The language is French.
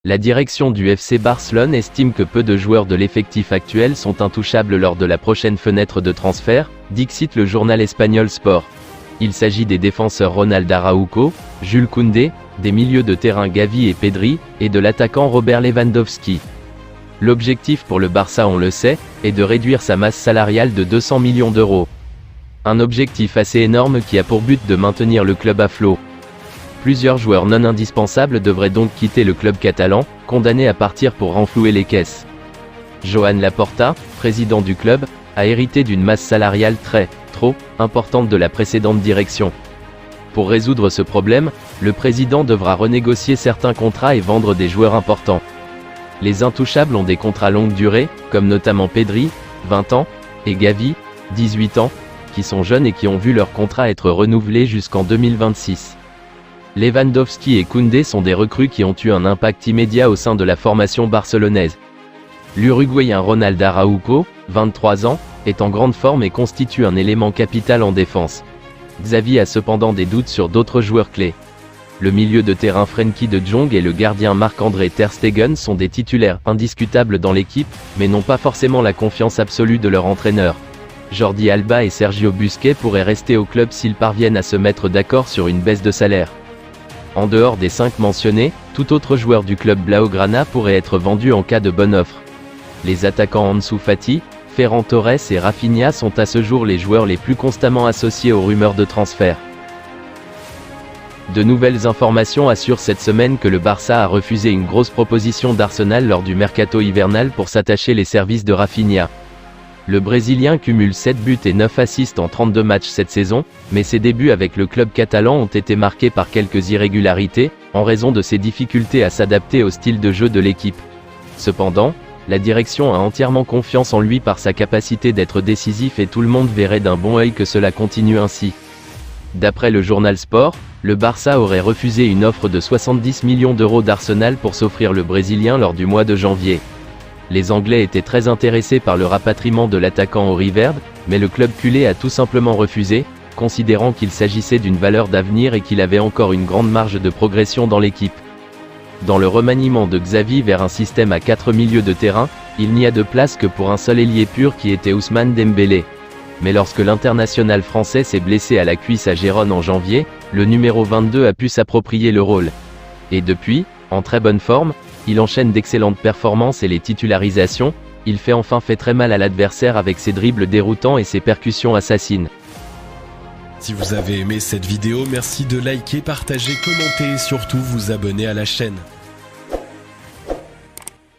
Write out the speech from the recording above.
La direction du FC Barcelone estime que peu de joueurs de l'effectif actuel sont intouchables lors de la prochaine fenêtre de transfert, dixit le journal espagnol Sport. Il s'agit des défenseurs Ronald Araujo, Jules Koundé, des milieux de terrain Gavi et Pedri, et de l'attaquant Robert Lewandowski. L'objectif pour le Barça, on le sait, est de réduire sa masse salariale de 200 millions d'euros. Un objectif assez énorme qui a pour but de maintenir le club à flot. Plusieurs joueurs non indispensables devraient donc quitter le club catalan, condamné à partir pour renflouer les caisses. Joan Laporta, président du club, a hérité d'une masse salariale trop importante de la précédente direction. Pour résoudre ce problème, le président devra renégocier certains contrats et vendre des joueurs importants. Les intouchables ont des contrats longue durée, comme notamment Pedri, 20 ans, et Gavi, 18 ans, qui sont jeunes et qui ont vu leur contrat être renouvelé jusqu'en 2026. Lewandowski et Koundé sont des recrues qui ont eu un impact immédiat au sein de la formation barcelonaise. L'Uruguayen Ronald Araujo, 23 ans, est en grande forme et constitue un élément capital en défense. Xavi a cependant des doutes sur d'autres joueurs clés. Le milieu de terrain Frenkie de Jong et le gardien Marc-André ter Stegen sont des titulaires indiscutables dans l'équipe, mais n'ont pas forcément la confiance absolue de leur entraîneur. Jordi Alba et Sergio Busquets pourraient rester au club s'ils parviennent à se mettre d'accord sur une baisse de salaire. En dehors des 5 mentionnés, tout autre joueur du club Blaugrana pourrait être vendu en cas de bonne offre. Les attaquants Ansu Fati, Ferran Torres et Rafinha sont à ce jour les joueurs les plus constamment associés aux rumeurs de transfert. De nouvelles informations assurent cette semaine que le Barça a refusé une grosse proposition d'Arsenal lors du mercato hivernal pour s'attacher les services de Rafinha. Le Brésilien cumule 7 buts et 9 assists en 32 matchs cette saison, mais ses débuts avec le club catalan ont été marqués par quelques irrégularités, en raison de ses difficultés à s'adapter au style de jeu de l'équipe. Cependant, la direction a entièrement confiance en lui par sa capacité d'être décisif et tout le monde verrait d'un bon œil que cela continue ainsi. D'après le journal Sport, le Barça aurait refusé une offre de 70 millions d'euros d'Arsenal pour s'offrir le Brésilien lors du mois de janvier. Les Anglais étaient très intéressés par le rapatriement de l'attaquant au Riverde, mais le club culé a tout simplement refusé, considérant qu'il s'agissait d'une valeur d'avenir et qu'il avait encore une grande marge de progression dans l'équipe. Dans le remaniement de Xavi vers un système à 4 milieux de terrain, il n'y a de place que pour un seul ailier pur qui était Ousmane Dembélé. Mais lorsque l'international français s'est blessé à la cuisse à Gérone en janvier, le numéro 22 a pu s'approprier le rôle. Et depuis, en très bonne forme, il enchaîne d'excellentes performances et les titularisations, il fait très mal à l'adversaire avec ses dribbles déroutants et ses percussions assassines. Si vous avez aimé cette vidéo, merci de liker, partager, commenter et surtout vous abonner à la chaîne.